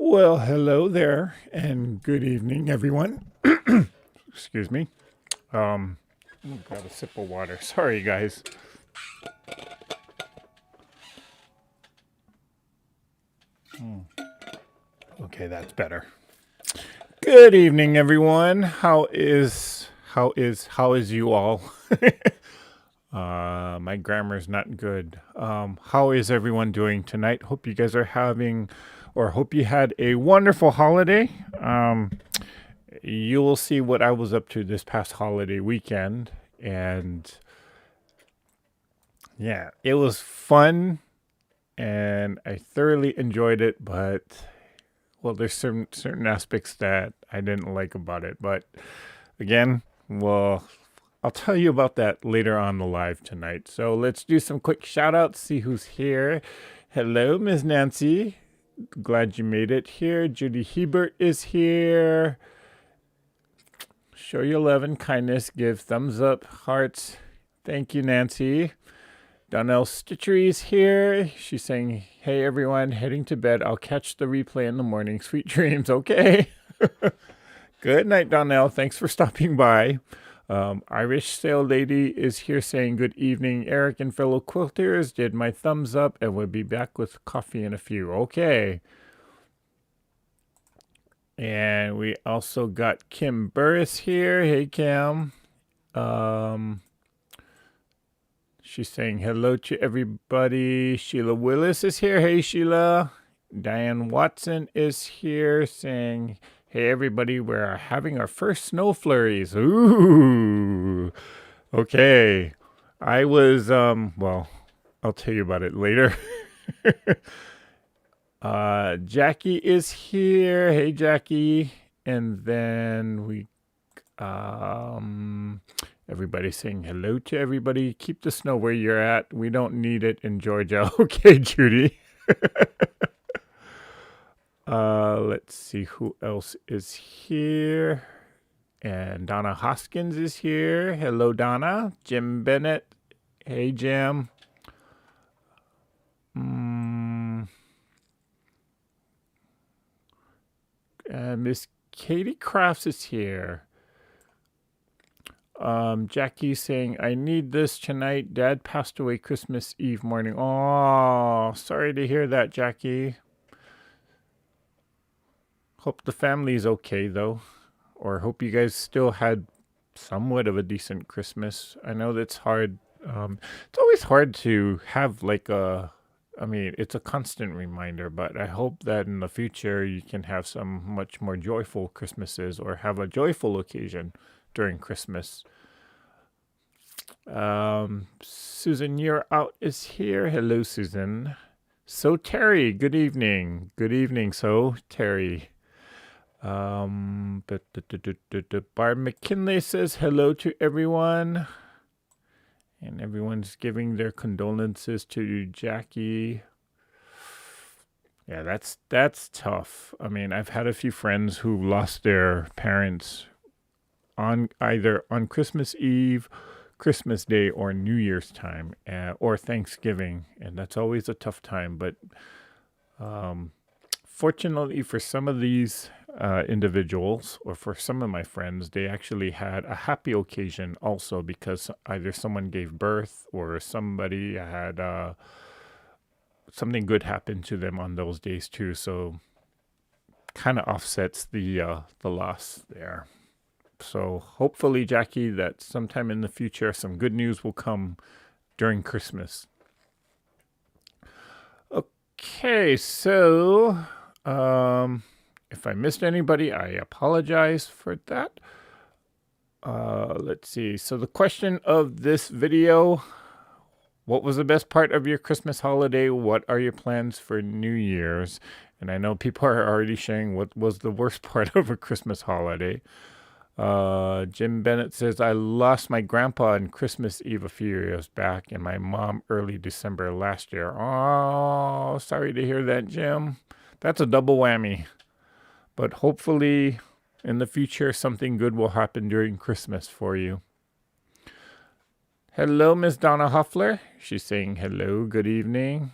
Well, hello there, and good evening, everyone. Excuse me. Got a sip of water. Sorry, guys. Okay, that's better. Good evening, everyone. How is you all? My grammar's not good. How is everyone doing tonight? Hope you guys are having, or hope you had a wonderful holiday. You will see what I was up to this past holiday weekend, and yeah, it was fun, and I thoroughly enjoyed it. But well, there's certain aspects that I didn't like about it. But again, well, I'll tell you about that later on the live tonight. So let's do some quick shout outs, see who's here. Hello, Ms. Nancy. Glad you made it here. Judy Hebert is here. Show your love and kindness. Give thumbs up, hearts. Thank you, Nancy. Donnell Stitchery is here. She's saying, hey, everyone, heading to bed. I'll catch the replay in the morning. Sweet dreams. Okay. Good night, Donnell. Thanks for stopping by. Irish Sail Lady is here saying good evening. Eric and fellow quilters did my thumbs up and will be back with coffee in a few. Okay. And we also got Kim Burris here. Hey, Kim. She's saying hello to everybody. Sheila Willis is here. Hey, Sheila. Diane Watson is here saying, hey, everybody, we're having our first snow flurries. Ooh. Okay. I was, well, I'll tell you about it later. Jackie is here. Hey, Jackie. And then everybody's saying hello to everybody. Keep the snow where you're at. We don't need it in Georgia. Okay, Judy. Let's see who else is here. And Donna Hoskins is here. Hello, Donna. Jim Bennett. Hey, Jim. Miss Katie Crafts is here. Jackie's saying, I need this tonight. Dad passed away Christmas Eve morning. Oh, sorry to hear that, Jackie. Hope the family's okay, though. Or hope you guys still had somewhat of a decent Christmas. I know that's hard. It's always hard to have it's a constant reminder, but I hope that in the future you can have some much more joyful Christmases or have a joyful occasion during Christmas. Susan, you're out is here. Hello, Susan. So Terry, good evening. Good evening, so Terry. Barb McKinley says hello to everyone. And everyone's giving their condolences to Jackie. Yeah, that's tough. I mean, I've had a few friends who lost their parents on Christmas Eve, Christmas Day, or New Year's time, or Thanksgiving, and that's always a tough time. But fortunately for some of these individuals, or for some of my friends, they actually had a happy occasion also, because either someone gave birth or somebody had something good happen to them on those days too. So kind of offsets the loss there. So hopefully, Jackie, that sometime in the future, some good news will come during Christmas. Okay, so if I missed anybody, I apologize for that. Let's see. So the question of this video, what was the best part of your Christmas holiday? What are your plans for New Year's? And I know people are already sharing what was the worst part of a Christmas holiday. Jim Bennett says, I lost my grandpa on Christmas Eve a few years back and my mom early December last year. Oh, sorry to hear that, Jim. That's a double whammy. But hopefully in the future, something good will happen during Christmas for you. Hello, Miss Donna Hoffler. She's saying hello, good evening.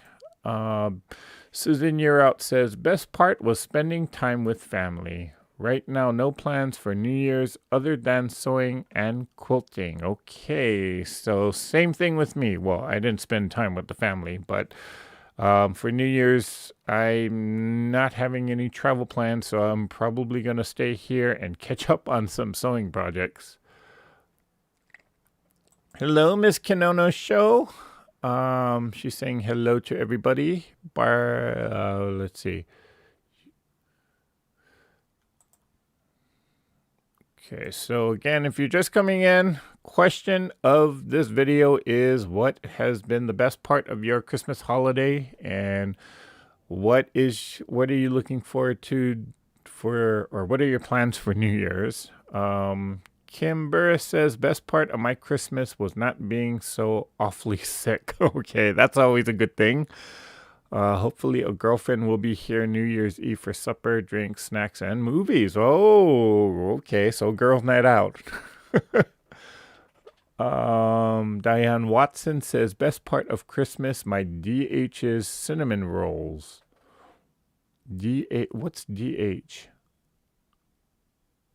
Susan You're Out says, best part was spending time with family. Right now, no plans for New Year's other than sewing and quilting. Okay, so same thing with me. Well, I didn't spend time with the family, but for New Year's, I'm not having any travel plans, so I'm probably going to stay here and catch up on some sewing projects. Hello, Miss Kinono Show. She's saying hello to everybody. Let's see. Okay, so again, if you're just coming in, question of this video is what has been the best part of your Christmas holiday, and what are you looking forward to or what are your plans for New Year's? Kim Burris says, best part of my Christmas was not being so awfully sick. Okay, that's always a good thing. Hopefully a girlfriend will be here New Year's Eve for supper, drinks, snacks, and movies. Oh, okay, so girls' night out. Diane Watson says, best part of Christmas, my DH's cinnamon rolls. What's DH?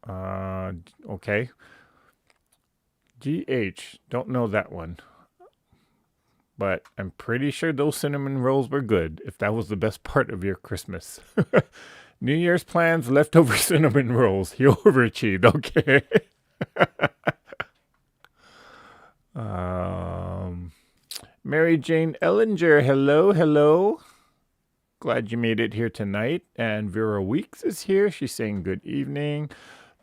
Okay. DH, don't know that one. But I'm pretty sure those cinnamon rolls were good, if that was the best part of your Christmas. New Year's plans, leftover cinnamon rolls. You overachieved, okay. Mary Jane Ellinger, hello. Glad you made it here tonight. And Vera Weeks is here. She's saying good evening.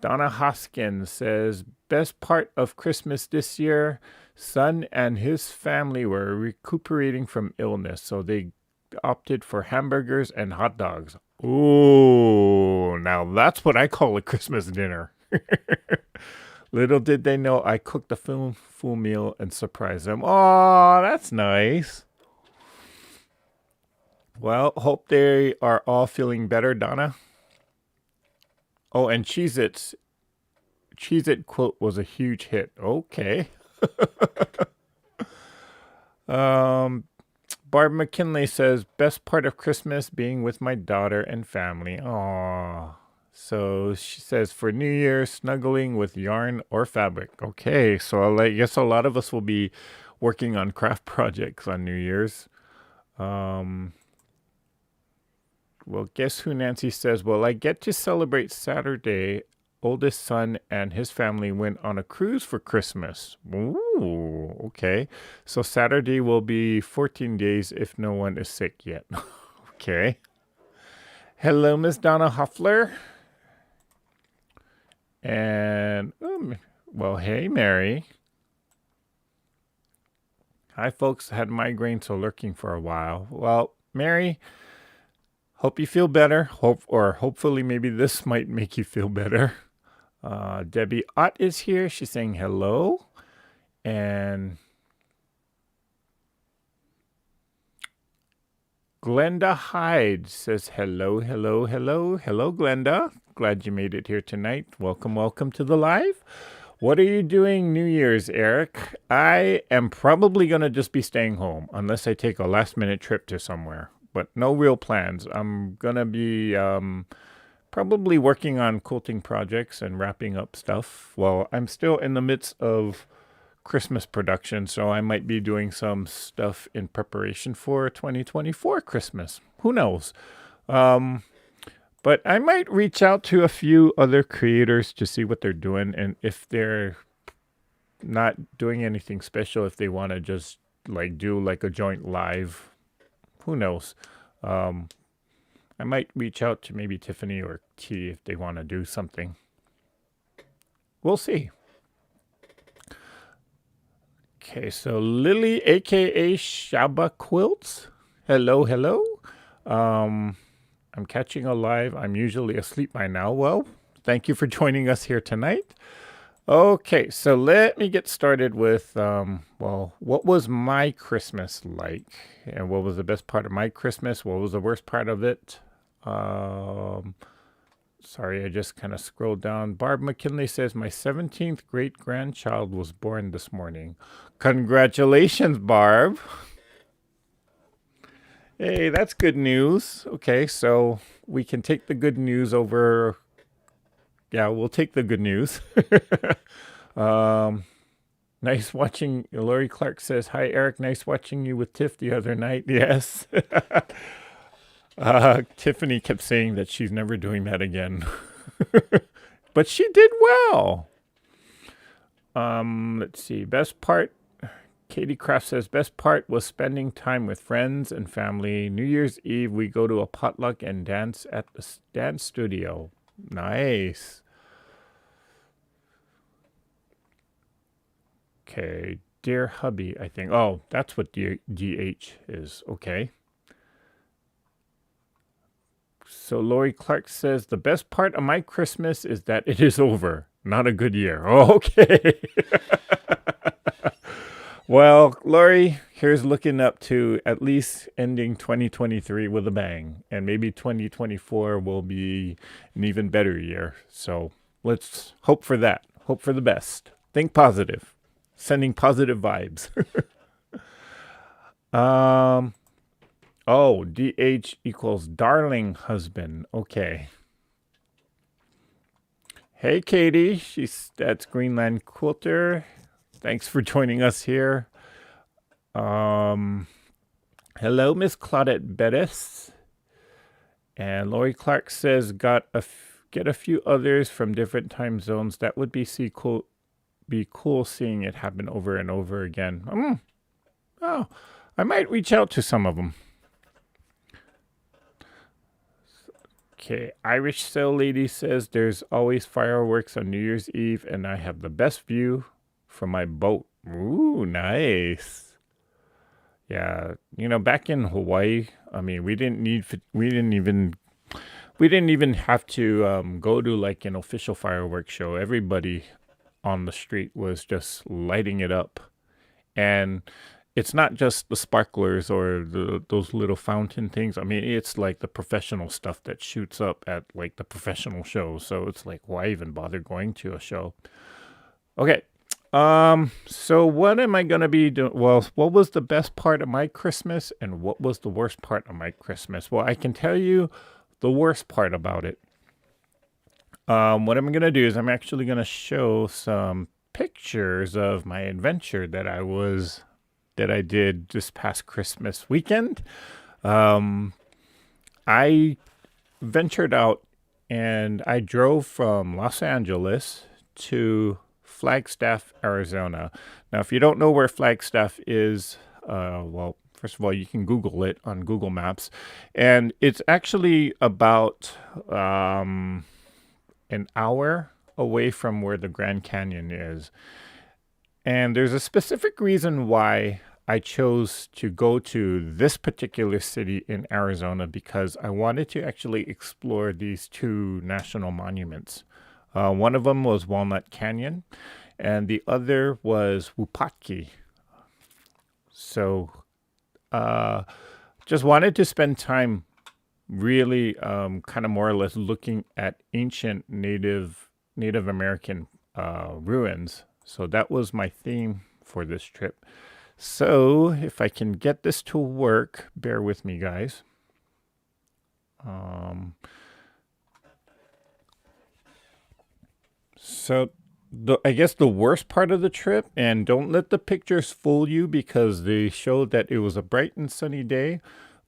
Donna Hoskins says, best part of Christmas this year, son and his family were recuperating from illness, so they opted for hamburgers and hot dogs. Ooh, now that's what I call a Christmas dinner. Little did they know I cooked a full meal and surprised them. Oh, that's nice. Well, hope they are all feeling better, Donna. Oh, and Cheez-It quote was a huge hit. Okay. Barb McKinley says, best part of Christmas being with my daughter and family. Aww. So she says, for New Year, snuggling with yarn or fabric. Okay, so I guess a lot of us will be working on craft projects on New Year's. Well, guess who Nancy says? Well, I get to celebrate Saturday. Oldest son and his family went on a cruise for Christmas. Ooh, okay. So Saturday will be 14 days if no one is sick yet. Okay. Hello, Miss Donna Hoffler. And, well, hey, Mary. Hi, folks. Had migraine, so lurking for a while. Well, Mary, hope you feel better. Hopefully maybe this might make you feel better. Debbie Ott is here. She's saying hello. And Glenda Hyde says hello. Hello, Glenda. Glad you made it here tonight. Welcome to the live. What are you doing New Year's, Eric? I am probably going to just be staying home unless I take a last-minute trip to somewhere. But no real plans. I'm going to be probably working on quilting projects and wrapping up stuff. Well, I'm still in the midst of Christmas production, so I might be doing some stuff in preparation for 2024 Christmas. Who knows? But I might reach out to a few other creators to see what they're doing, and if they're not doing anything special, if they want to just do a joint live, who knows? I might reach out to maybe Tiffany or T if they want to do something. We'll see. Okay, so Lily, a.k.a. Shaba Quilts. Hello. I'm catching a live. I'm usually asleep by now. Well, thank you for joining us here tonight. Okay, so let me get started with, what was my Christmas like? And what was the best part of my Christmas? What was the worst part of it? Sorry, I just kind of scrolled down. Barb McKinley says, my 17th great-grandchild was born this morning. Congratulations, Barb. Hey, that's good news. Okay, so we can take the good news over. Yeah, we'll take the good news. um, Nice watching. Lori Clark says, "Hi, Eric. Nice watching you with Tiff the other night." Yes. Tiffany kept saying that she's never doing that again, but she did well. Let's see. Best part. Katie Kraft says, best part was spending time with friends and family. New Year's Eve, we go to a potluck and dance at the dance studio. Nice. Okay. Dear hubby, I think. Oh, that's what DH is. Okay. So Lori Clark says, the best part of my Christmas is that it is over. Not a good year. Okay. Well, Lori, here's looking up to at least ending 2023 with a bang. And maybe 2024 will be an even better year. So let's hope for that. Hope for the best. Think positive. Sending positive vibes. um, oh, DH equals darling husband. Okay. Hey, Katie. That's Greenland Quilter. Thanks for joining us here. Hello, Miss Claudette Bettis. And Lori Clark says, get a few others from different time zones. That would be cool seeing it happen over and over again. Oh, I might reach out to some of them. Okay, Irish Sail Lady says there's always fireworks on New Year's Eve, and I have the best view from my boat. Ooh, nice. Yeah, back in Hawaii, I mean, we didn't even have to go to like an official fireworks show. Everybody on the street was just lighting it up, and it's not just the sparklers or those little fountain things. I mean, it's like the professional stuff that shoots up at like the professional shows. So it's like, why even bother going to a show? Okay. So what am I gonna be doing? Well, what was the best part of my Christmas and what was the worst part of my Christmas? Well, I can tell you the worst part about it. What I'm gonna do is I'm actually gonna show some pictures of my adventure that I did this past Christmas weekend. I ventured out and I drove from Los Angeles to Flagstaff, Arizona. Now, if you don't know where Flagstaff is, well, first of all, you can Google it on Google Maps. And it's actually about an hour away from where the Grand Canyon is. And there's a specific reason why I chose to go to this particular city in Arizona because I wanted to actually explore these two national monuments. One of them was Walnut Canyon, and the other was Wupatki. So, just wanted to spend time really kind of more or less looking at ancient Native American ruins. So that was my theme for this trip. So if I can get this to work, bear with me, guys. So I guess the worst part of the trip, and don't let the pictures fool you because they showed that it was a bright and sunny day,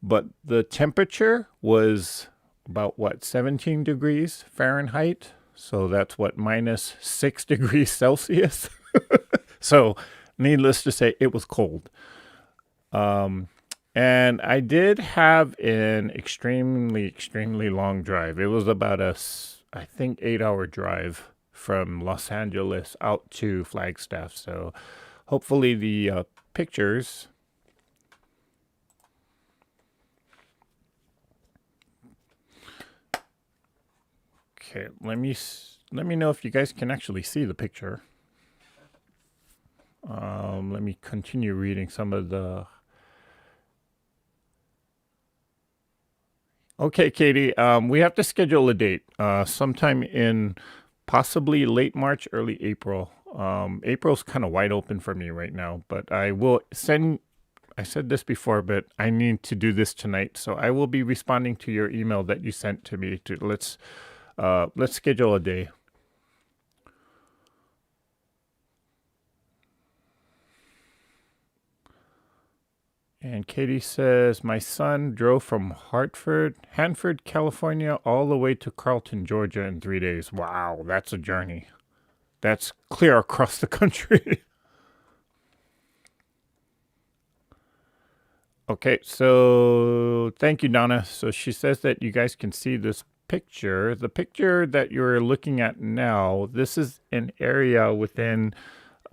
but the temperature was about 17 degrees Fahrenheit. So that's -6 degrees Celsius. So needless to say, it was cold. And I did have an extremely long drive. It was about I think, 8-hour drive from Los Angeles out to Flagstaff. So hopefully the pictures. Okay, let me know if you guys can actually see the picture. Let me continue reading some of the. Okay, Katie. We have to schedule a date. Sometime in possibly late March, early April. April's kind of wide open for me right now, but I will send. I said this before, but I need to do this tonight. So I will be responding to your email that you sent to me. To let's schedule a day. And Katie says, my son drove from Hanford, California, all the way to Carlton, Georgia in 3 days. Wow, that's a journey. That's clear across the country. Okay, so thank you, Donna. So she says that you guys can see this picture. The picture that you're looking at now, this is an area within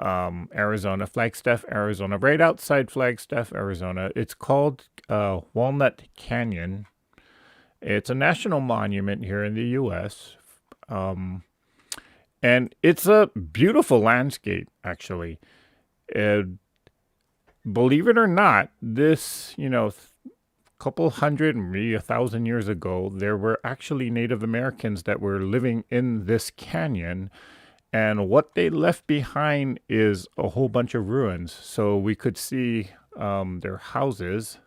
Arizona, Flagstaff, Arizona, right outside Flagstaff, Arizona. It's called Walnut Canyon. It's a national monument here in the U.S. And it's a beautiful landscape, actually. And believe it or not, this, couple hundred, maybe 1,000 years ago, there were actually Native Americans that were living in this canyon. And what they left behind is a whole bunch of ruins. So we could see their houses.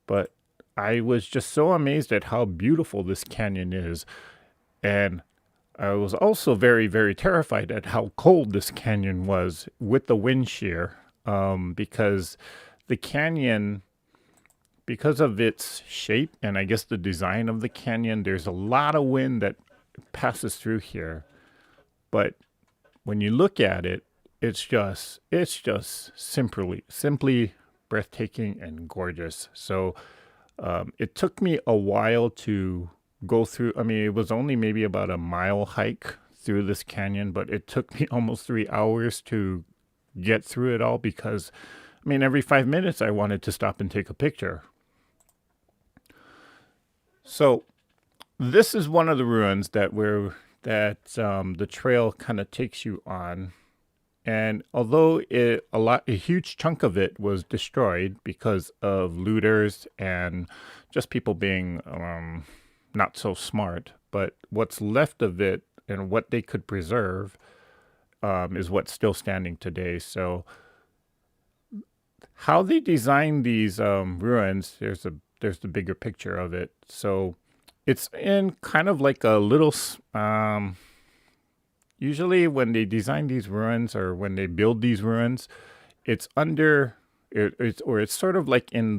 But I was just so amazed at how beautiful this canyon is. And I was also very, very terrified at how cold this canyon was with the wind shear. Because the canyon, because of its shape and I guess the design of the canyon, there's a lot of wind that passes through here. But when you look at it, it's just simply breathtaking and gorgeous. So it took me a while to go through. I mean, it was only maybe about a mile hike through this canyon, but it took me almost 3 hours to get through it all because, I mean, every 5 minutes I wanted to stop and take a picture. So this is one of the ruins that the trail kind of takes you on. And although a huge chunk of it was destroyed because of looters and just people being not so smart, but what's left of it and what they could preserve is what's still standing today. So how they designed these ruins, there's the bigger picture of it. So it's in kind of like a little, usually when they design these ruins or when they build these ruins, it's under, it's sort of like in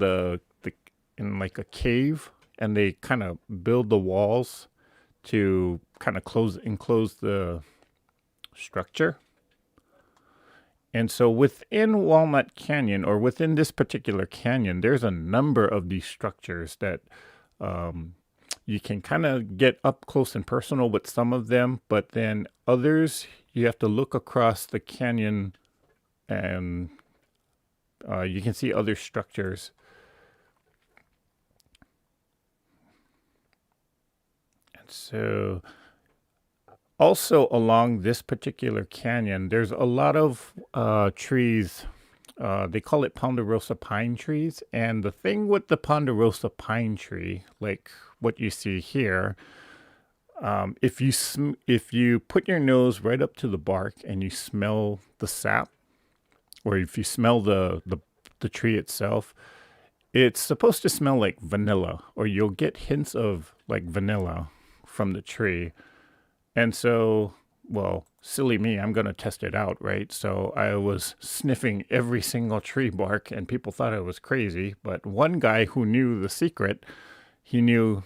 in like a cave, and they kind of build the walls to kind of enclose the structure. And so within Walnut Canyon, or within this particular canyon, there's a number of these structures that you can kind of get up close and personal with some of them, but then others, you have to look across the canyon and you can see other structures. And so also along this particular canyon, there's a lot of trees. They call it ponderosa pine trees. And the thing with the ponderosa pine tree, like what you see here, if you put your nose right up to the bark and you smell the sap, or if you smell the tree itself, it's supposed to smell like vanilla, or you'll get hints of like vanilla from the tree. And so, well, silly me, I'm going to test it out, right? So I was sniffing every single tree bark, and people thought I was crazy. But one guy who knew the secret, he knew,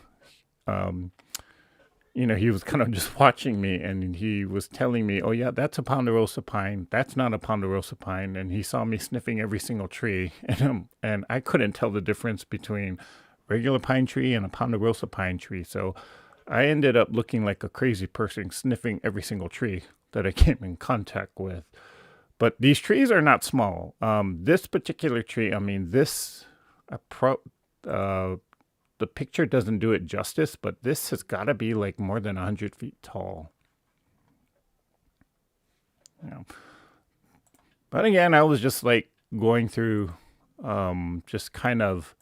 he was kind of just watching me, and he was telling me, oh, yeah, that's a ponderosa pine. That's not a ponderosa pine. And he saw me sniffing every single tree, and I couldn't tell the difference between regular pine tree and a ponderosa pine tree. So I ended up looking like a crazy person sniffing every single tree that I came in contact with. But these trees are not small. This particular tree, I mean, the picture doesn't do it justice, but this has got to be like more than 100 feet tall. But again, I was just like going through, just kind of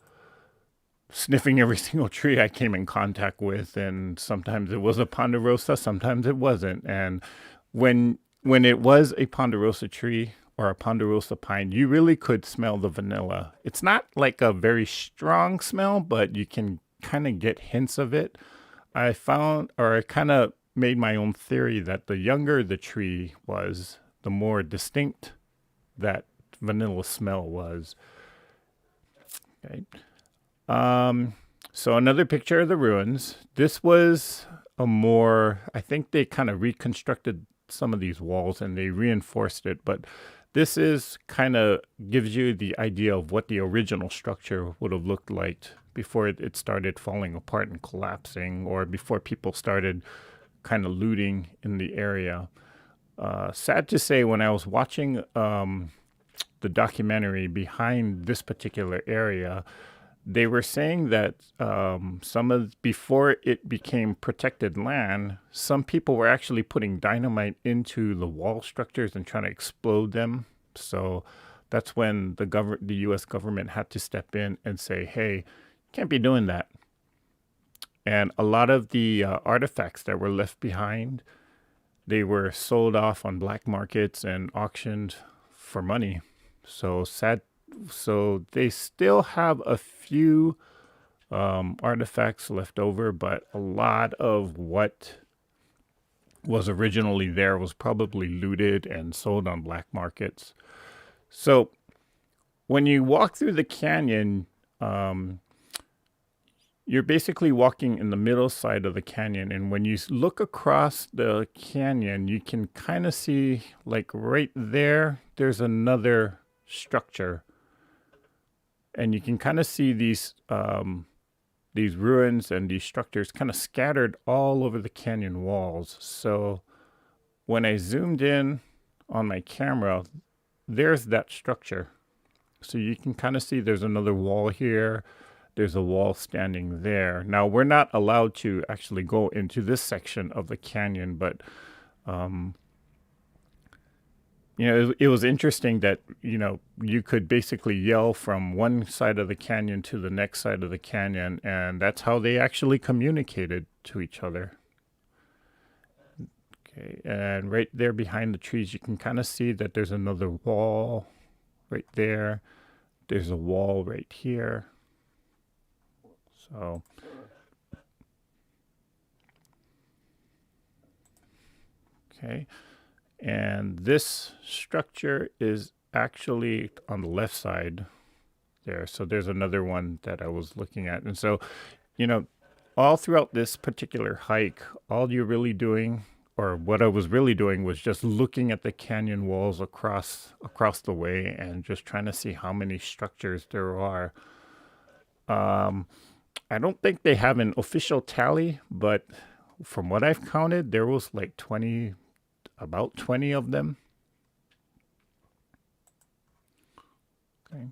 sniffing every single tree I came in contact with, and sometimes it was a ponderosa, sometimes it wasn't. And when it was a ponderosa tree, or a ponderosa pine, you really could smell the vanilla. It's not like a very strong smell, but you can kind of get hints of it. I found, or I kind of made my own theory that the younger the tree was, the more distinct that vanilla smell was. Okay. So another picture of the ruins. This was I think they kind of reconstructed some of these walls and they reinforced it, but this is kind of gives you the idea of what the original structure would have looked like before it started falling apart and collapsing, or before people started kind of looting in the area. Sad to say, when I was watching the documentary behind this particular area, they were saying that before it became protected land, some people were actually putting dynamite into the wall structures and trying to explode them. So that's when the U.S. government had to step in and say, "Hey, can't be doing that." And a lot of the artifacts that were left behind, they were sold off on black markets and auctioned for money. So sad. So they still have a few artifacts left over, but a lot of what was originally there was probably looted and sold on black markets. So when you walk through the canyon, you're basically walking in the middle side of the canyon. And when you look across the canyon, you can kind of see, like right there, there's another structure. And you can kind of see these ruins and these structures kind of scattered all over the canyon walls. So when I zoomed in on my camera, there's that structure. So you can kind of see there's another wall here. There's a wall standing there. Now, we're not allowed to actually go into this section of the canyon, but it was interesting that, you could basically yell from one side of the canyon to the next side of the canyon, and that's how they actually communicated to each other. Okay, and right there behind the trees, you can kind of see that there's another wall right there. There's a wall right here. So, okay. And this structure is actually on the left side there. So there's another one that I was looking at. And so, all throughout this particular hike, all you're really doing, or what I was really doing, was just looking at the canyon walls across the way and just trying to see how many structures there are. I don't think they have an official tally, but from what I've counted, there was like about 20 of them. Okay.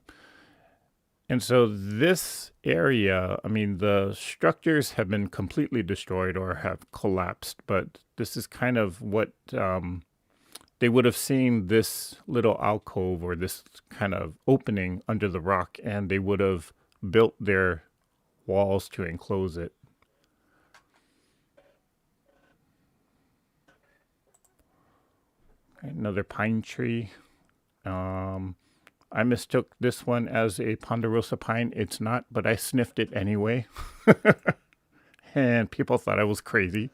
And so this area, the structures have been completely destroyed or have collapsed, but this is kind of what they would have seen, this little alcove or this kind of opening under the rock, and they would have built their walls to enclose it. Another pine tree. I mistook this one as a ponderosa pine. It's not, but I sniffed it anyway. And people thought I was crazy.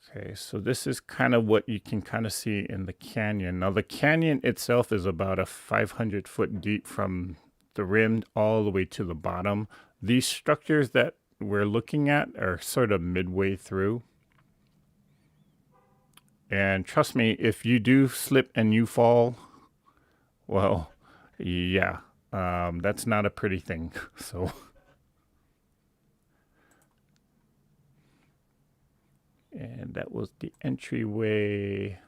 Okay, so this is kind of what you can kind of see in the canyon. Now, the canyon itself is about a 500-foot deep from the rim all the way to the bottom. These structures that we're looking at are sort of midway through. And trust me, if you do slip and you fall, well, yeah, that's not a pretty thing. So, and that was the entryway.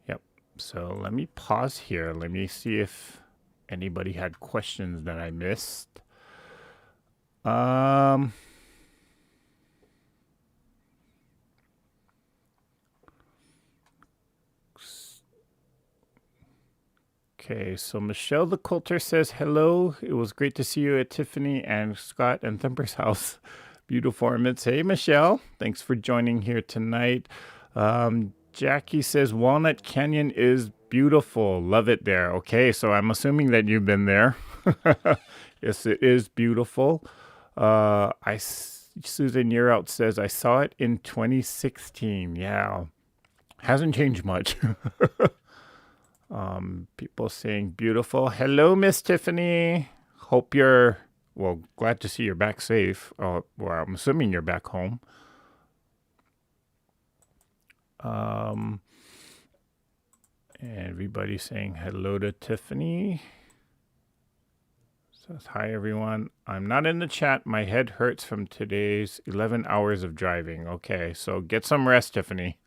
Yep. So let me pause here. Let me see if anybody had questions that I missed. Okay, so Michelle the Coulter says, hello. It was great to see you at Tiffany and Scott and Thumper's house. Beautiful Formats. Hey, Michelle. Thanks for joining here tonight. Jackie says Walnut Canyon is beautiful. Love it there. Okay, so I'm assuming that you've been there. Yes, it is beautiful. Susan Year Out says I saw it in 2016. Yeah, hasn't changed much. People saying beautiful. Hello, Miss Tiffany. Hope you're well. Glad to see you're back safe. Well, I'm assuming you're back home. Everybody saying hello to Tiffany. Says hi everyone. I'm not in the chat. My head hurts from today's 11 hours of driving. Okay, so get some rest, Tiffany.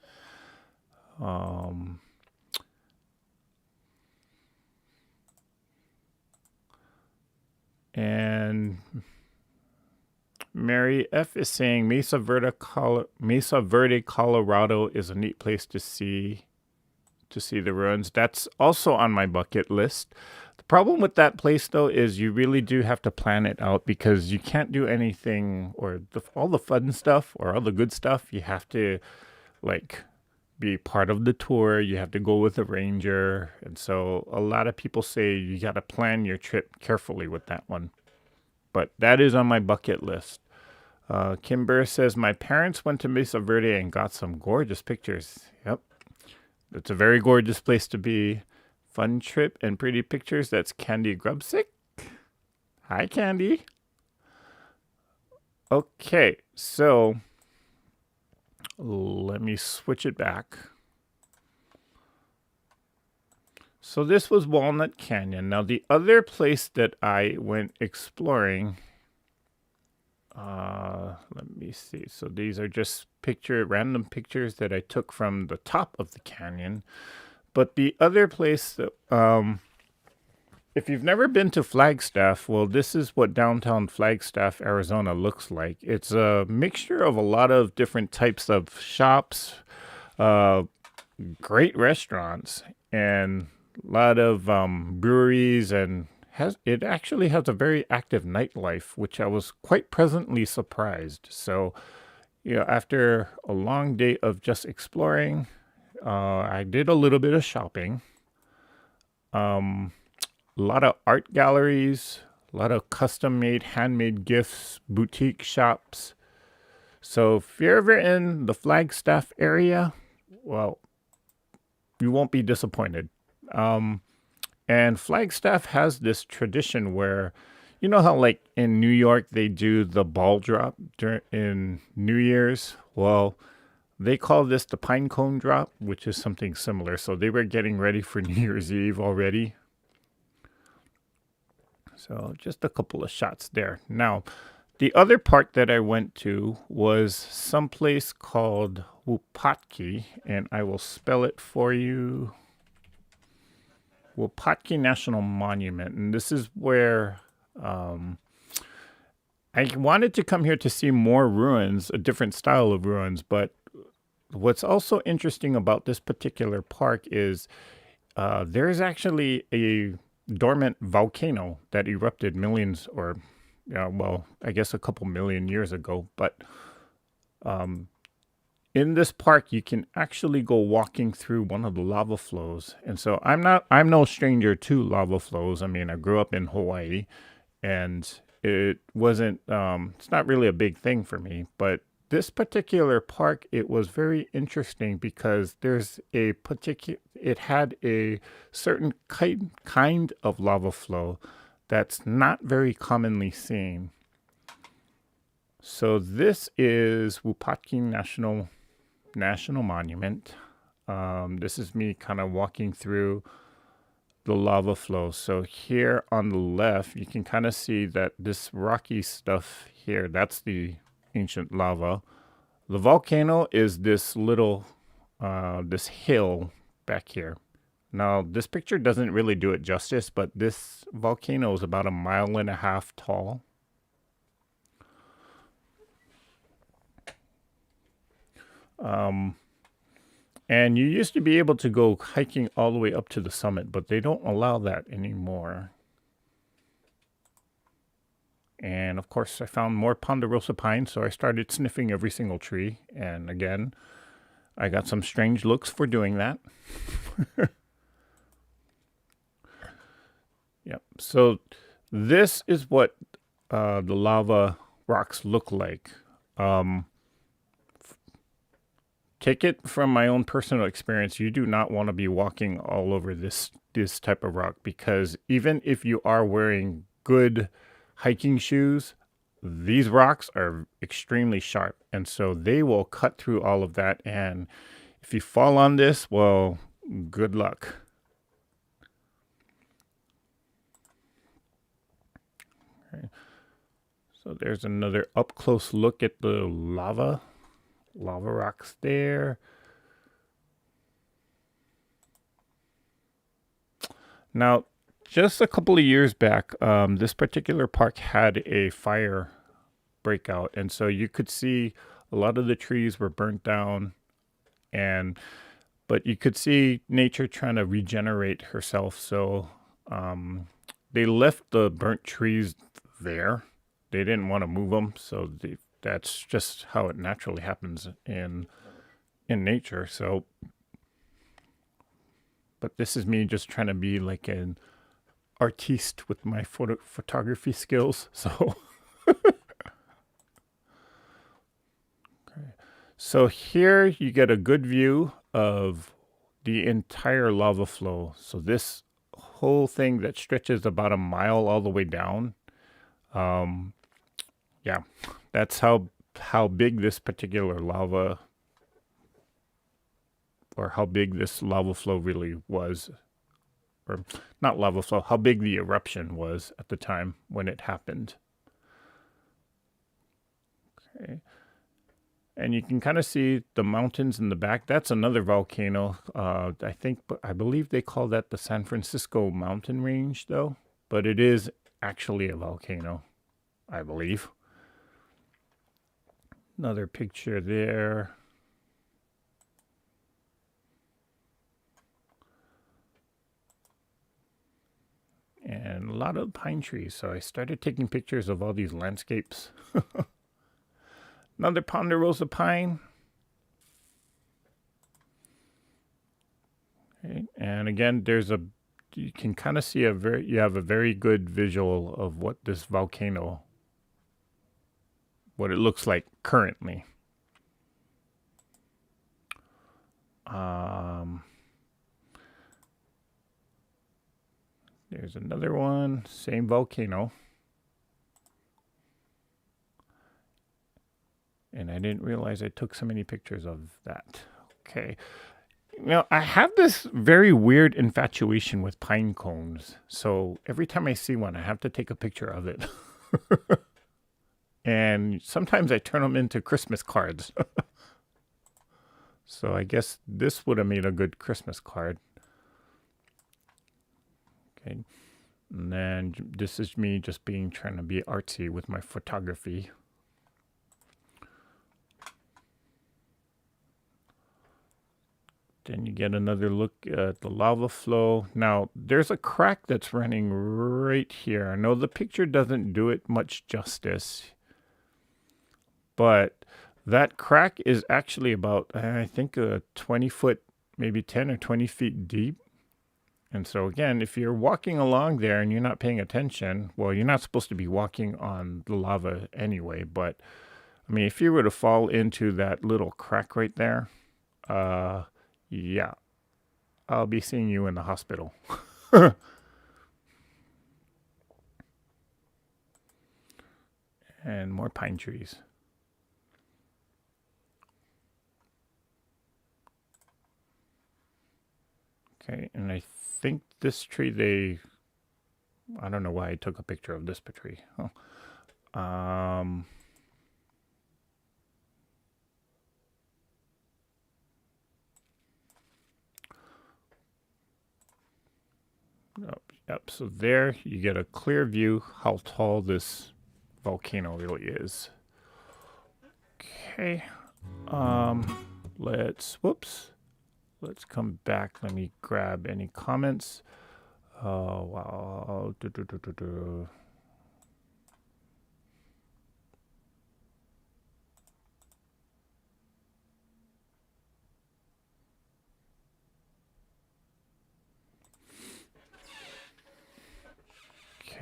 And Mary F is saying Mesa Verde, Colorado is a neat place to see the ruins. That's also on my bucket list. The problem with that place though is you really do have to plan it out because you can't do anything or all the fun stuff or all the good stuff. You have to like be part of the tour. You have to go with a ranger. And so a lot of people say you got to plan your trip carefully with that one. But that is on my bucket list. Kimber says, my parents went to Mesa Verde and got some gorgeous pictures. Yep. It's a very gorgeous place to be. Fun trip and pretty pictures. That's Candy Grubsick. Hi, Candy. Okay, so let me switch it back. So this was Walnut Canyon. Now the other place that I went exploring, let me see. So these are just random pictures that I took from the top of the canyon. But the other place that, if you've never been to Flagstaff, well, this is what downtown Flagstaff, Arizona looks like. It's a mixture of a lot of different types of shops, great restaurants, and a lot of breweries, and it actually has a very active nightlife, which I was quite pleasantly surprised. So, after a long day of just exploring, I did a little bit of shopping. A lot of art galleries, a lot of custom-made, handmade gifts, boutique shops. So if you're ever in the Flagstaff area, well, you won't be disappointed. And Flagstaff has this tradition where, you know how like in New York they do the ball drop in New Year's? Well, they call this the pine cone drop, which is something similar. So they were getting ready for New Year's Eve already. So just a couple of shots there. Now, the other part that I went to was someplace called Wupatki, and I will spell it for you. Wupatki National Monument, and this is where I wanted to come here to see more ruins, a different style of ruins, but what's also interesting about this particular park is there's actually a dormant volcano that erupted millions or, I guess a couple million years ago, but in this park, you can actually go walking through one of the lava flows. And so I'm no stranger to lava flows. I mean, I grew up in Hawaii and it wasn't, it's not really a big thing for me, but this particular park, it was very interesting because it had a certain kind of lava flow that's not very commonly seen. So this is Wupatki National Monument. This is me kind of walking through the lava flow. So here on the left, you can kind of see that this rocky stuff here, that's the ancient lava. The volcano is this little, this hill back here. Now, this picture doesn't really do it justice, but this volcano is about 1.5 miles tall. And you used to be able to go hiking all the way up to the summit, but they don't allow that anymore. And of course, I found more ponderosa pine, so I started sniffing every single tree. And again, I got some strange looks for doing that. Yep. So this is what the lava rocks look like. Take it from my own personal experience. You do not want to be walking all over this type of rock, because even if you are wearing good hiking shoes, these rocks are extremely sharp, and so they will cut through all of that. And if you fall on this, well, good luck. Okay. So there's another up close look at the lava rocks there. Now, just a couple of years back, this particular park had a fire breakout, and so you could see a lot of the trees were burnt down, but you could see nature trying to regenerate herself. So they left the burnt trees there. They didn't want to move them, so that's just how it naturally happens in nature. So, but this is me just trying to be like an artiste with my photography skills. So, okay. So here you get a good view of the entire lava flow. So this whole thing that stretches about a mile all the way down. Yeah, that's how big this particular lava, or how big this lava flow really was, or not lava flow, how big the eruption was at the time when it happened. Okay. And you can kind of see the mountains in the back. That's another volcano. I believe they call that the San Francisco mountain range, though. But it is actually a volcano, I believe. Another picture there. And a lot of pine trees. So I started taking pictures of all these landscapes. Another ponderosa pine. Okay. And again, you can kind of see you have a very good visual of what this volcano, what it looks like currently. There's another one, same volcano. And I didn't realize I took so many pictures of that. Okay. Now, I have this very weird infatuation with pine cones. So every time I see one, I have to take a picture of it. And sometimes I turn them into Christmas cards. So I guess this would have made a good Christmas card. Okay. And then this is me just trying to be artsy with my photography. Then you get another look at the lava flow. Now, there's a crack that's running right here. I know the picture doesn't do it much justice, but that crack is actually about, I think, a 20-foot, maybe 10 or 20 feet deep. And so again, if you're walking along there and you're not paying attention, well, you're not supposed to be walking on the lava anyway. But I mean, if you were to fall into that little crack right there, yeah, I'll be seeing you in the hospital. And more pine trees. Okay, and I think this tree, I don't know why I took a picture of this tree. Oh. Yep, so there you get a clear view how tall this volcano really is. Okay, let's come back. Let me grab any comments. Oh, wow.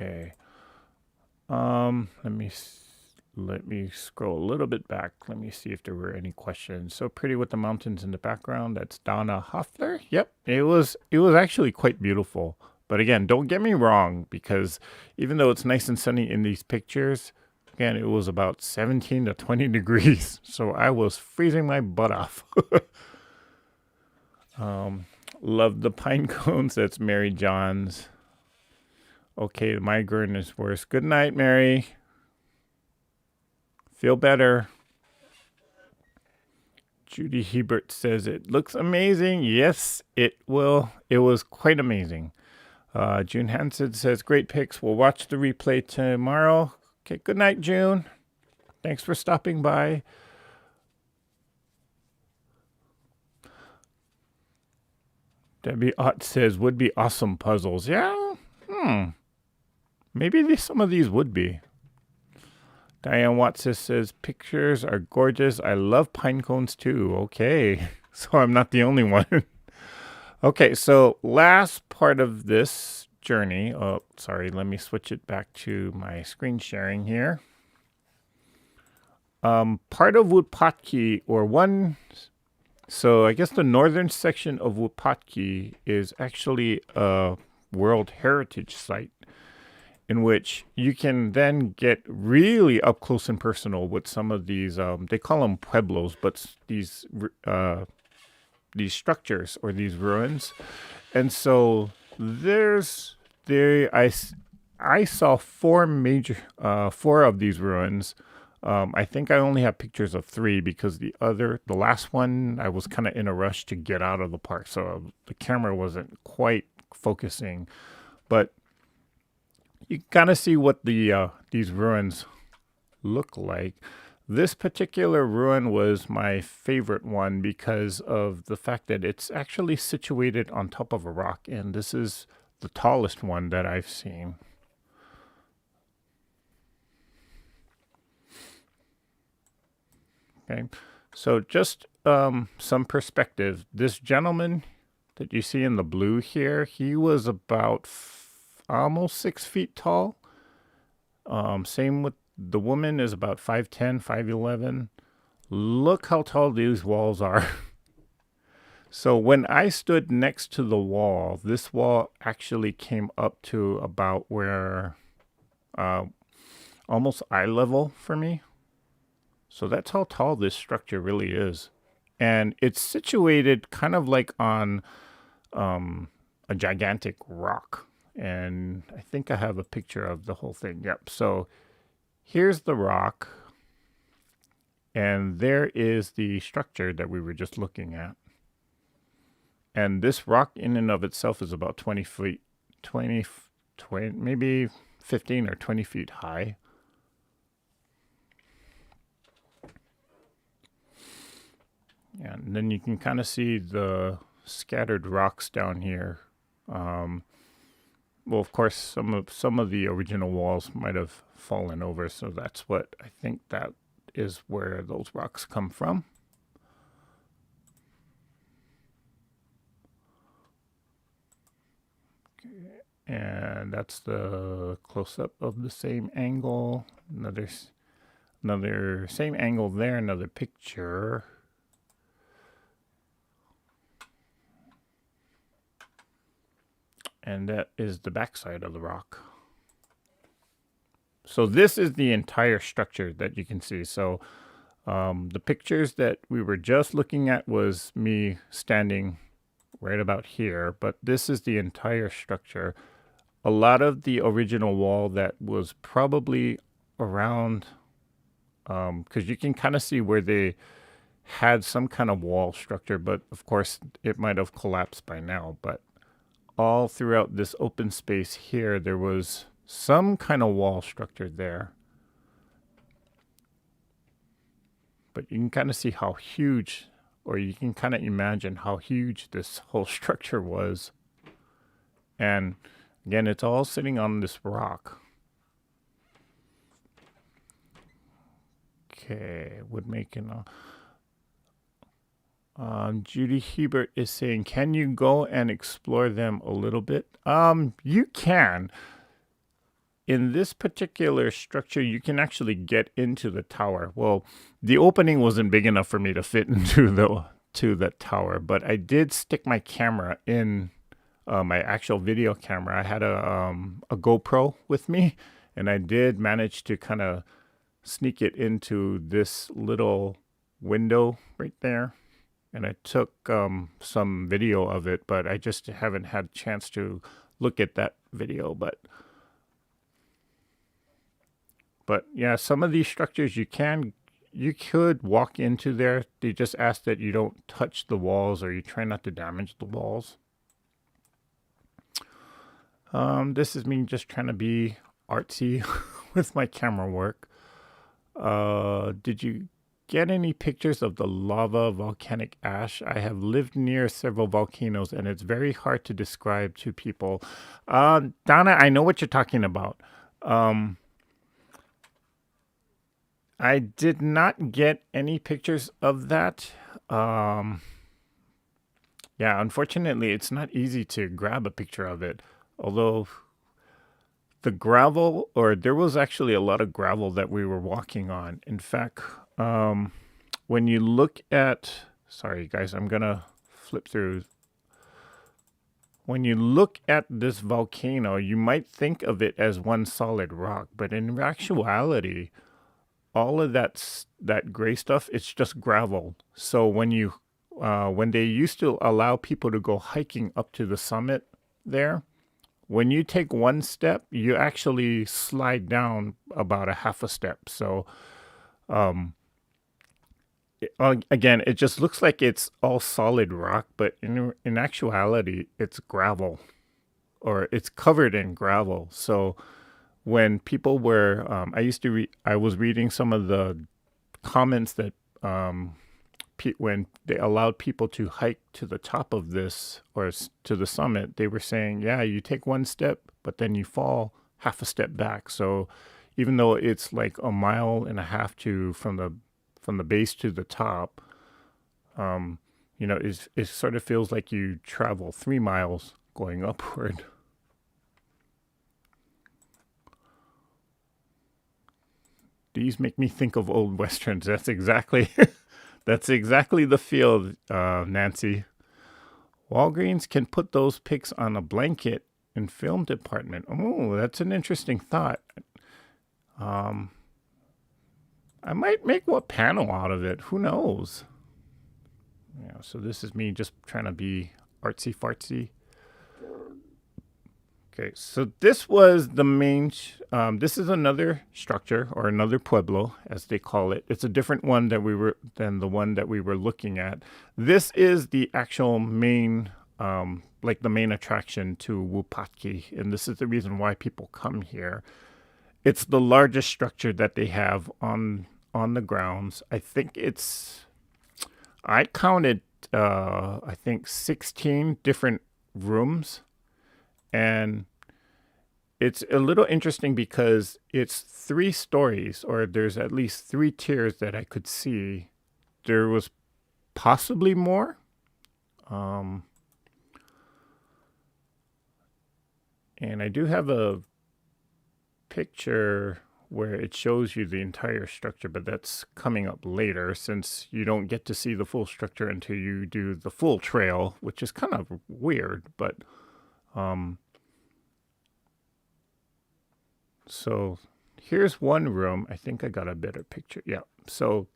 Okay. Let me scroll a little bit back. Let me see if there were any questions. So pretty with the mountains in the background. That's Donna Hoffler. Yep, it was actually quite beautiful. But again, don't get me wrong, because even though it's nice and sunny in these pictures, again, it was about 17 to 20 degrees. So I was freezing my butt off. Love the pine cones. That's Mary John's. Okay, the migraine is worse. Good night, Mary. Feel better. Judy Hebert says it looks amazing. Yes, it will. It was quite amazing. June Hansen says great pics. We'll watch the replay tomorrow. Okay, good night, June. Thanks for stopping by. Debbie Ott says would be awesome puzzles. Yeah. Maybe some of these would be. Diane Watson says pictures are gorgeous. I love pine cones too. Okay. So I'm not the only one. Okay, so last part of this journey. Oh, sorry. Let me switch it back to my screen sharing here. Part of Wupatki, or one. So I guess the northern section of Wupatki is actually a World Heritage Site, in which you can then get really up close and personal with some of these. They call them pueblos, but these structures or these ruins. And so I saw four of these ruins. I think I only have pictures of 3 because the last one, I was kind of in a rush to get out of the park, so the camera wasn't quite focusing. But you kind of see what these ruins look like. This particular ruin was my favorite one because of the fact that it's actually situated on top of a rock, and this is the tallest one that I've seen. Okay, so just some perspective. This gentleman that you see in the blue here, he was about almost 6 feet tall. Same with the woman, is about 5'10", 5'11". Look how tall these walls are. So when I stood next to the wall, this wall actually came up to about where almost eye level for me. So that's how tall this structure really is. And it's situated kind of like on a gigantic rock. And I think I have a picture of the whole thing. Yep. So here's the rock. And there is the structure that we were just looking at. And this rock in and of itself is about 20 feet, maybe 15 or 20 feet high. And then you can kind of see the scattered rocks down here. Well, of course, some of the original walls might have fallen over, so that's what I think that is where those rocks come from. Okay. And that's the close-up of the same angle. Another same angle there, another picture. And that is the backside of the rock. So this is the entire structure that you can see. So the pictures that we were just looking at was me standing right about here, but this is the entire structure. A lot of the original wall that was probably around, because you can kind of see where they had some kind of wall structure, but of course it might have collapsed by now. But all throughout this open space here, there was some kind of wall structure there. But you can kind of see how huge, or you can kind of imagine how huge this whole structure was. And again, it's all sitting on this rock. Okay, would make an... Judy Hebert is saying, can you go and explore them a little bit? You can. in this particular structure, you can actually get into the tower. Well, the opening wasn't big enough for me to fit into the tower, but I did stick my camera in, my actual video camera. I had a GoPro with me, and I did manage to kind of sneak it into this little window right there. And I took some video of it, but I just haven't had a chance to look at that video. But yeah, some of these structures you could walk into there. They just ask that you don't touch the walls, or you try not to damage the walls. This is me just trying to be artsy with my camera work. Did you get any pictures of the lava volcanic ash? I have lived near several volcanoes, and it's very hard to describe to people. Donna, I know what you're talking about. I did not get any pictures of that. Yeah, unfortunately, it's not easy to grab a picture of it. Although the gravel, or there was actually a lot of gravel that we were walking on. In fact, when you look at, sorry guys, I'm gonna flip through. When you look at this volcano, you might think of it as one solid rock, but in actuality, all of that gray stuff, it's just gravel. So when they used to allow people to go hiking up to the summit there, when you take one step, you actually slide down about a half a step. So again, it just looks like it's all solid rock, but in actuality, it's gravel, or it's covered in gravel. So when people were, I was reading some of the comments that when they allowed people to hike to the top of this, or to the summit, they were saying, yeah, you take one step, but then you fall half a step back. So even though it's like 1.5 miles from the base to the top, it sort of feels like you travel 3 miles going upward. These make me think of old westerns. That's exactly the feel, Nancy. Walgreens can put those pics on a blanket in film department. Oh, that's an interesting thought. I might make a panel out of it. Who knows? Yeah, so this is me just trying to be artsy fartsy. Okay, so this was the main, this is another structure, or another pueblo, as they call it. It's a different one than the one that we were looking at. This is the actual main, like the main attraction to Wupatki, and this is the reason why people come here. It's the largest structure that they have on the grounds. I counted, I think 16 different rooms. And it's a little interesting because it's 3 stories, or there's at least 3 tiers that I could see. There was possibly more. And I do have a picture where it shows you the entire structure, but that's coming up later, since you don't get to see the full structure until you do the full trail, which is kind of weird, but so here's one room. I think I got a better picture. Yeah. So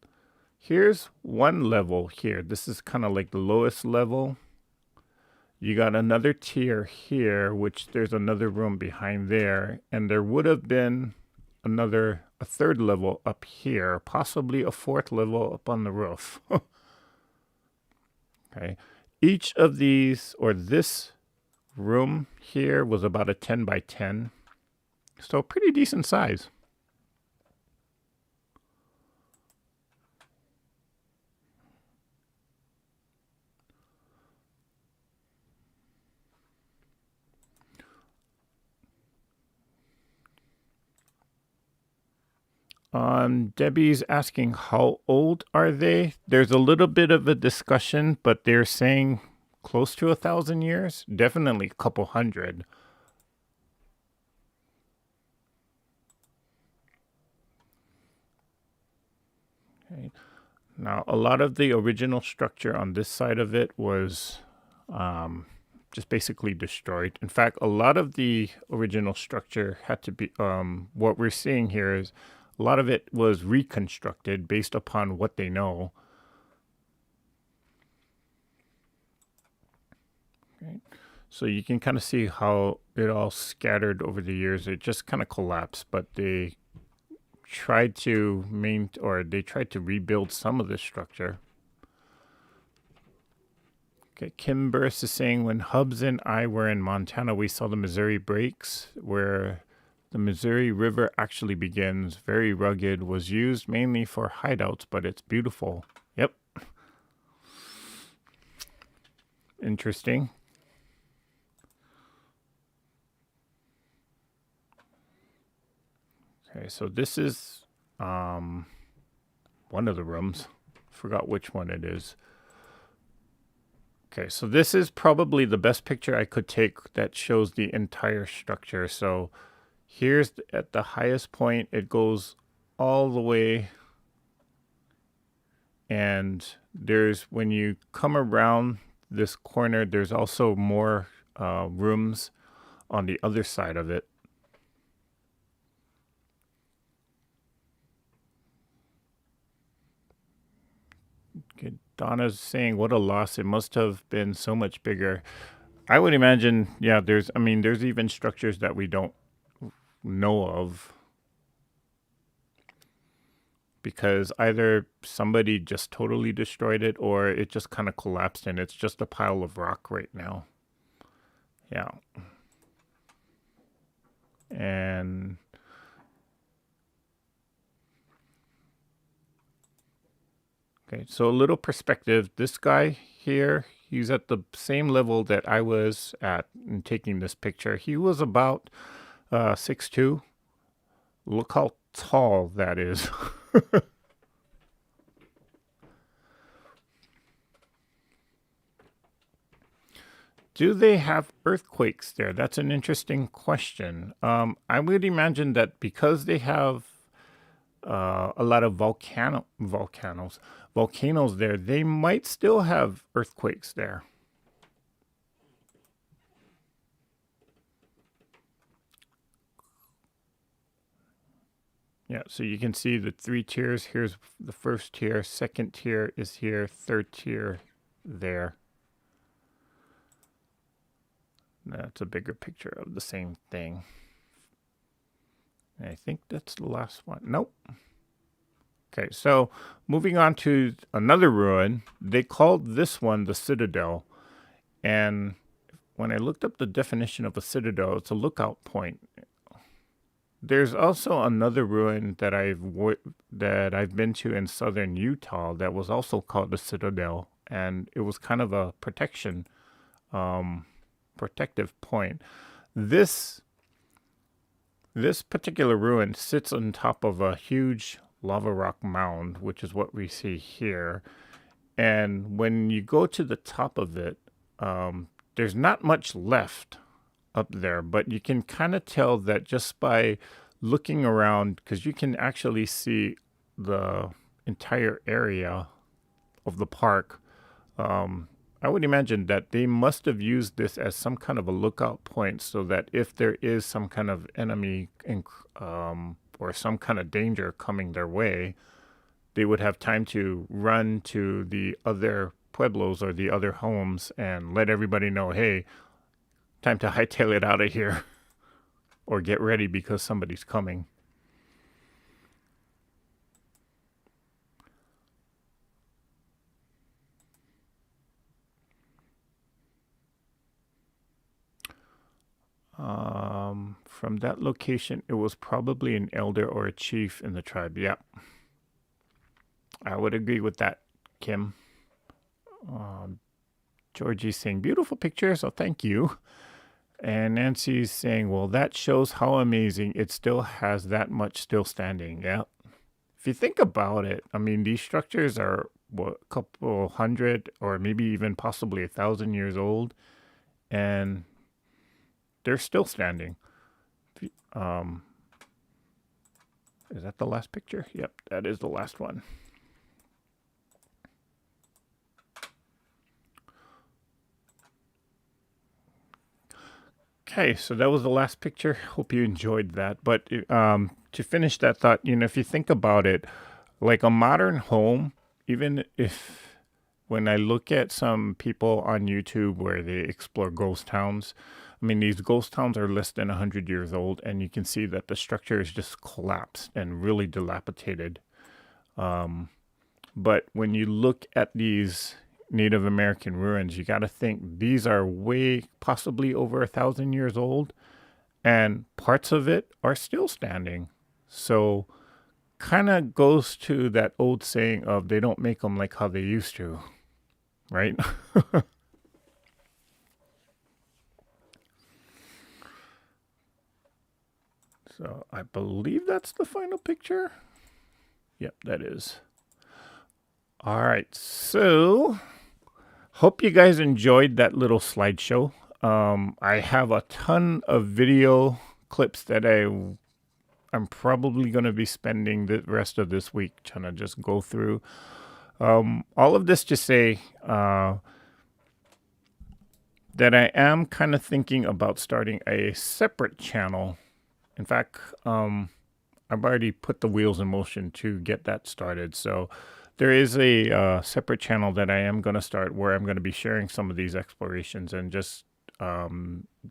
here's one level here. This is kind of like the lowest level. You got another tier here, which there's another room behind there. And there would have been a third level up here, possibly a 4th level up on the roof. Okay. Each of these, or this room here, was about a 10 by 10. So pretty decent size. Debbie's asking, how old are they? There's a little bit of a discussion, but they're saying close to 1,000 years. Definitely a couple hundred. Okay. Now, a lot of the original structure on this side of it was just basically destroyed. In fact, a lot of the original structure had to be, what we're seeing here is a lot of it was reconstructed based upon what they know. Okay. So you can kind of see how it all scattered over the years. It just kind of collapsed, but they tried to rebuild some of the structure. Okay, Kim Burris is saying, when Hubs and I were in Montana, we saw the Missouri Breaks, where the Missouri River actually begins. Very rugged, was used mainly for hideouts, but it's beautiful. Yep. Interesting. Okay, so this is one of the rooms. Forgot which one it is. Okay, so this is probably the best picture I could take that shows the entire structure. So here's at the highest point, it goes all the way. And there's, when you come around this corner, there's also more rooms on the other side of it. Okay, Donna's saying, what a loss. It must have been so much bigger. I would imagine, yeah, there's even structures that we don't know of, because either somebody just totally destroyed it or it just kind of collapsed and it's just a pile of rock right now. Yeah. And okay, so a little perspective. This guy here, he's at the same level that I was at in taking this picture. He was about 6'2". Look how tall that is. Do they have earthquakes there? That's an interesting question. I would imagine that because they have a lot of volcanoes there, they might still have earthquakes there. Yeah, so you can see the 3 tiers. Here's the first tier, second tier is here, third tier there. That's a bigger picture of the same thing. And I think that's the last one. Nope. Okay, so moving on to another ruin. They called this one the Citadel. And when I looked up the definition of a citadel, it's a lookout point. There's also another ruin that I've been to in southern Utah that was also called the Citadel, and it was kind of a protective point. This particular ruin sits on top of a huge lava rock mound, which is what we see here. And when you go to the top of it, there's not much left up there, but you can kind of tell that just by looking around, because you can actually see the entire area of the park. I would imagine that they must have used this as some kind of a lookout point, so that if there is some kind of enemy or some kind of danger coming their way, they would have time to run to the other pueblos or the other homes and let everybody know, hey, time to hightail it out of here or get ready because somebody's coming. From that location, it was probably an elder or a chief in the tribe. Yeah, I would agree with that, Kim. Georgie's saying, beautiful picture, so thank you. And Nancy's saying, well, that shows how amazing it still has that much still standing. Yeah. If you think about it, I mean, these structures are, what, a couple hundred or maybe even possibly 1,000 years old, and they're still standing. Is that the last picture? Yep, that is the last one. Okay, so that was the last picture. Hope you enjoyed that. But to finish that thought, if you think about it, like a modern home, even if when I look at some people on YouTube where they explore ghost towns, I mean, these ghost towns are less than 100 years old, and you can see that the structure is just collapsed and really dilapidated. But when you look at these Native American ruins, you got to think these are way possibly over 1,000 years old, and parts of it are still standing. So, kind of goes to that old saying of they don't make them like how they used to, right? So, I believe that's the final picture. Yep, that is. All right, so hope you guys enjoyed that little slideshow. I have a ton of video clips that I'm probably going to be spending the rest of this week trying to just go through. All of this to say that I am kind of thinking about starting a separate channel. In fact, I've already put the wheels in motion to get that started. So there is a separate channel that I am going to start where I'm going to be sharing some of these explorations and just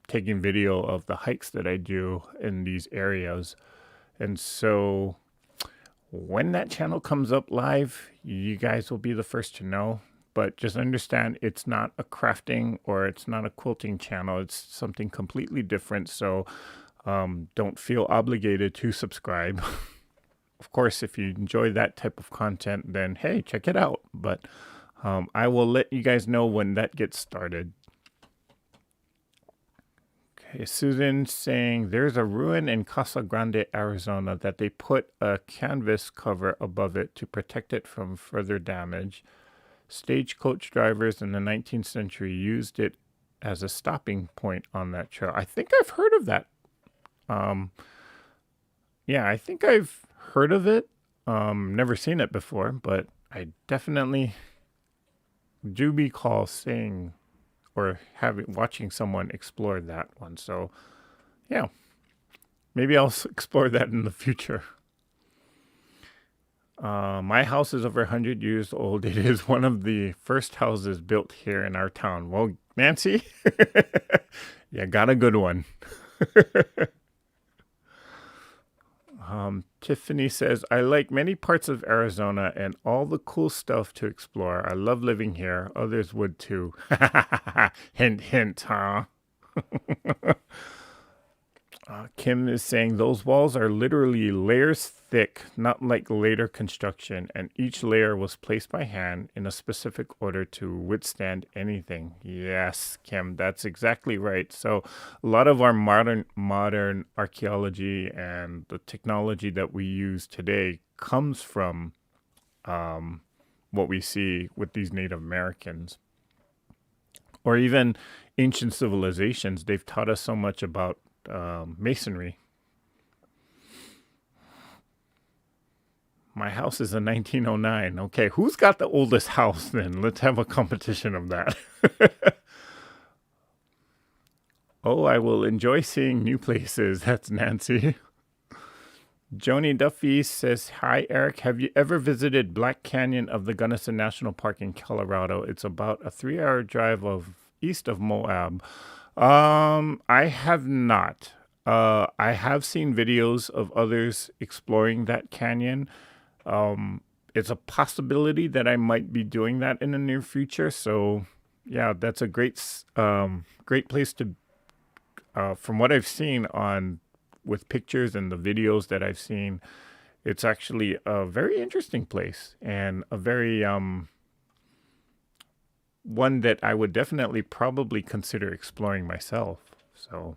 taking video of the hikes that I do in these areas. And so when that channel comes up live, you guys will be the first to know. But just understand it's not a crafting or it's not a quilting channel. It's something completely different. So don't feel obligated to subscribe. Of course, if you enjoy that type of content, then hey, check it out. But I will let you guys know when that gets started. Okay, Susan saying there's a ruin in Casa Grande, Arizona that they put a canvas cover above it to protect it from further damage. Stagecoach drivers in the 19th century used it as a stopping point on that trail. I think I've heard of that. Yeah, I think I've heard of it. Never seen it before, but I definitely do recall seeing or watching someone explore that one. So, yeah, maybe I'll explore that in the future. My house is over 100 years old. It is one of the first houses built here in our town. Well, Nancy, yeah, got a good one. Tiffany says, I like many parts of Arizona and all the cool stuff to explore. I love living here. Others would too. Hint, hint, huh? Kim is saying those walls are literally layers thick, not like later construction, and each layer was placed by hand in a specific order to withstand anything. Yes, Kim, that's exactly right. So a lot of our modern archaeology and the technology that we use today comes from what we see with these Native Americans. Or even ancient civilizations. They've taught us so much about masonry. My house is a 1909. Okay, who's got the oldest house then? Let's have a competition of that. Oh, I will enjoy seeing new places. That's Nancy. Joni Duffy says, hi, Eric. Have you ever visited Black Canyon of the Gunnison National Park in Colorado? It's about a 3-hour drive east of Moab. I have not. I have seen videos of others exploring that canyon. It's a possibility that I might be doing that in the near future. So, yeah, that's a great place to. From what I've seen with pictures and the videos that I've seen, it's actually a very interesting place and a very one that I would definitely probably consider exploring myself. So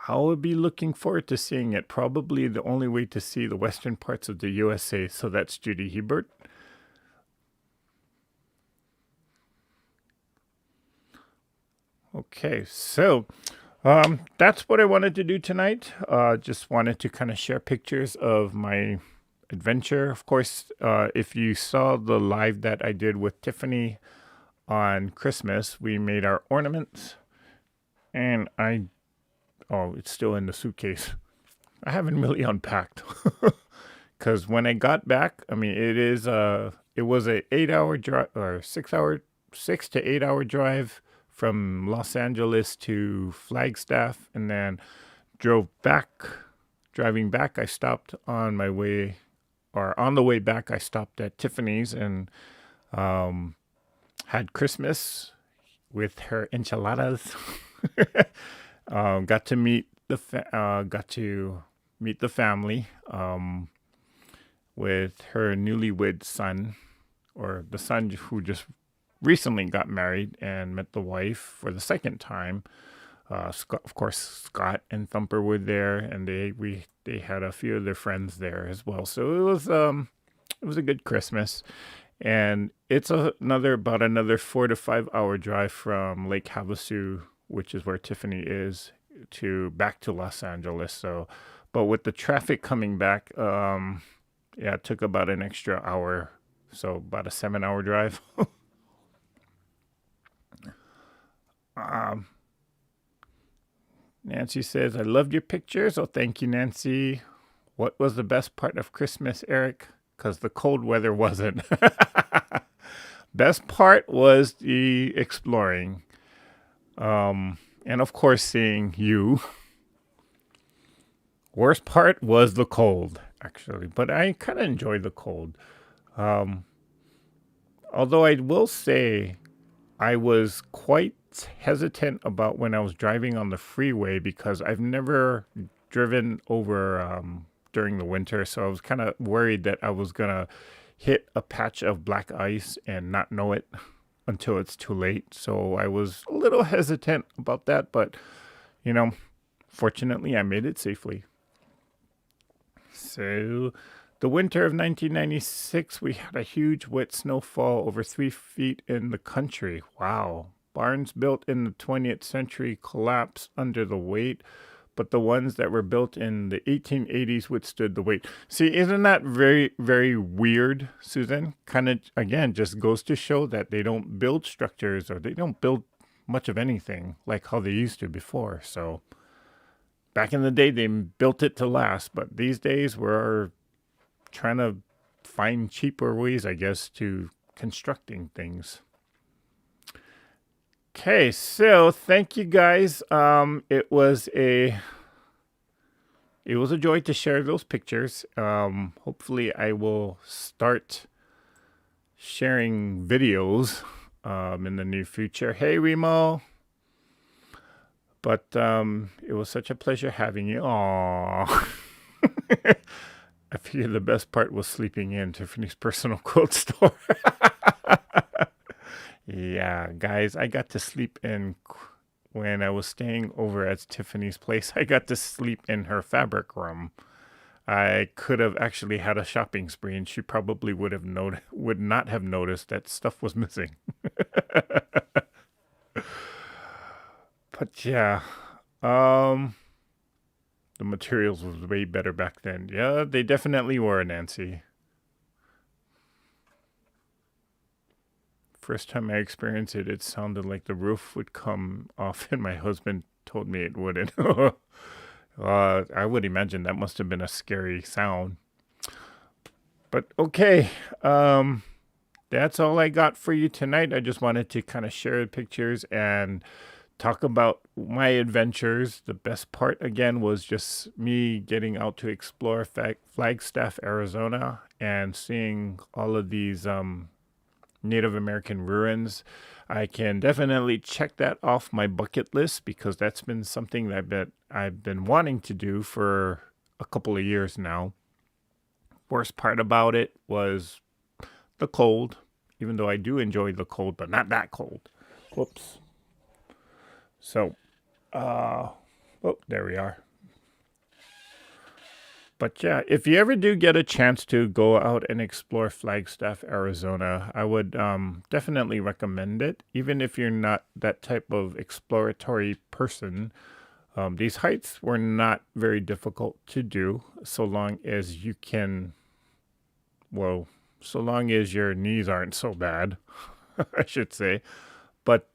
I will be looking forward to seeing it. Probably the only way to see the western parts of the USA. So that's Judy Hebert. Okay, so that's what I wanted to do tonight. Just wanted to kind of share pictures of my adventure. Of course, if you saw the live that I did with Tiffany on Christmas, we made our ornaments. And oh, it's still in the suitcase. I haven't really unpacked because when I got back, I mean, it was a 8 hour drive or 6 hour, 6 to 8 hour drive from Los Angeles to Flagstaff, and then drove back. Driving back, I stopped on my way, or on the way back, I stopped at Tiffany's and um, had Christmas with her enchiladas. Got to meet got to meet the family with her newlywed son, or the son who just recently got married and met the wife for the second time. Scott, of course, Scott and Thumper were there, and they had a few of their friends there as well. So it was a good Christmas, and it's about another 4 to 5 hour drive from Lake Havasu, which is where Tiffany is, to back to Los Angeles. So, but with the traffic coming back, yeah, it took about an extra hour, so about a 7 hour drive. um, Nancy says, I loved your pictures. Oh, thank you, Nancy. What was the best part of Christmas, Eric? Because the cold weather wasn't. Best part was the exploring. And of course, seeing you. Worst part was the cold, actually. But I kind of enjoyed the cold. Um, Although I will say I was quite hesitant about when I was driving on the freeway because I've never driven over during the winter. So I was kind of worried that I was going to hit a patch of black ice and not know it until it's too late. So I was a little hesitant about that. But, you know, fortunately, I made it safely. So the winter of 1996, we had a huge wet snowfall over 3 feet in the country. Wow. Barns built in the 20th century collapsed under the weight, but the ones that were built in the 1880s withstood the weight. See, isn't that very, very weird, Susan? Kind of, again, just goes to show that they don't build structures, or they don't build much of anything like how they used to before. So back in the day, they built it to last, but these days we're trying to find cheaper ways, I guess, to constructing things. Okay, so thank you guys. It was a joy to share those pictures. Hopefully, I will start sharing videos in the near future. Hey, Remo. But it was such a pleasure having you. Aww. I figure the best part was sleeping in Tiffany's personal quote store. Yeah, guys, I got to sleep in when I was staying over at Tiffany's place. I got to sleep in her fabric room. I could have actually had a shopping spree, and she probably would not have noticed that stuff was missing. But yeah, um, the materials was way better back then. Yeah, they definitely were, Nancy. First time I experienced it, it sounded like the roof would come off, and my husband told me it wouldn't. I would imagine that must have been a scary sound. But okay, that's all I got for you tonight. I just wanted to kind of share the pictures and talk about my adventures. The best part, again, was just me getting out to explore Flagstaff, Arizona, and seeing all of these Native American ruins. I can definitely check that off my bucket list because that's been something that I've been wanting to do for a couple of years now. Worst part about it was the cold, even though I do enjoy the cold, but not that cold. Whoops. So, oh, there we are. But yeah, if you ever do get a chance to go out and explore Flagstaff, Arizona, I would definitely recommend it. Even if you're not that type of exploratory person, these hikes were not very difficult to do, so long as you can, well, so long as your knees aren't so bad, I should say. But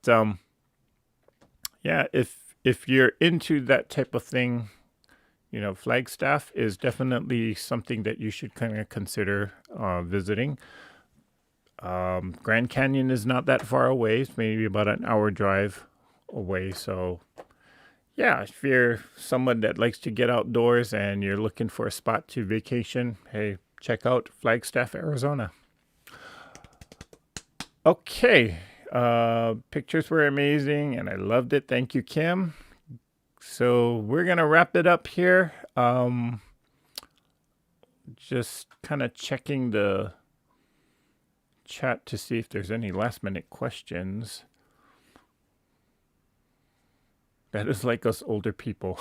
yeah, if you're into that type of thing, Flagstaff is definitely something that you should kind of consider visiting. Grand Canyon is not that far away. It's maybe about an hour drive away. So, yeah, if you're someone that likes to get outdoors and you're looking for a spot to vacation, hey, check out Flagstaff, Arizona. Okay. Pictures were amazing and I loved it. Thank you, Kim. So we're going to wrap it up here. Just kind of checking the chat to see if there's any last minute questions. That is like us older people.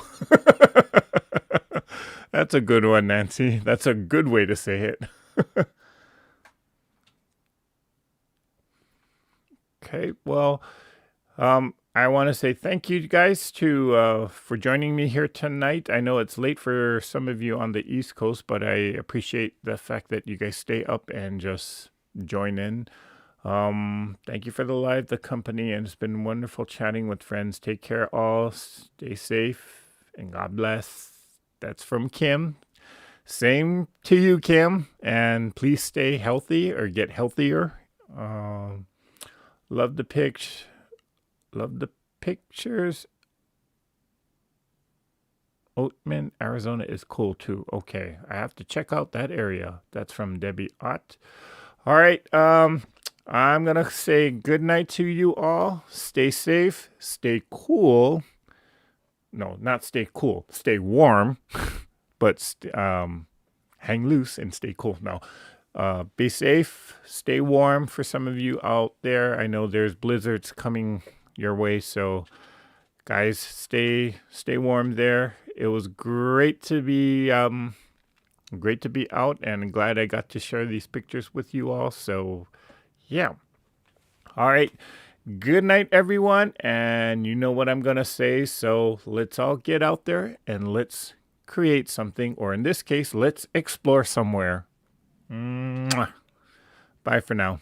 That's a good one, Nancy. That's a good way to say it. Okay, well, I want to say thank you guys for joining me here tonight. I know it's late for some of you on the East Coast, but I appreciate the fact that you guys stay up and just join in. Thank you for the company, and it's been wonderful chatting with friends. Take care all, stay safe, and God bless. That's from Kim. Same to you, Kim, and please stay healthy or get healthier. Love the pictures. Oatman, Arizona is cool too. Okay, I have to check out that area. That's from Debbie Ott. All right, I'm going to say good night to you all. Stay safe, stay cool. No, not stay cool. Stay warm, but hang loose and stay cool. No, be safe, stay warm for some of you out there. I know there's blizzards coming your way, so guys, stay warm there. It was great to be out, and glad I got to share these pictures with you all. So, yeah. All right. Good night, everyone. And you know what I'm going to say. So let's all get out there and let's create something. Or in this case, let's explore somewhere. Mwah. Bye for now.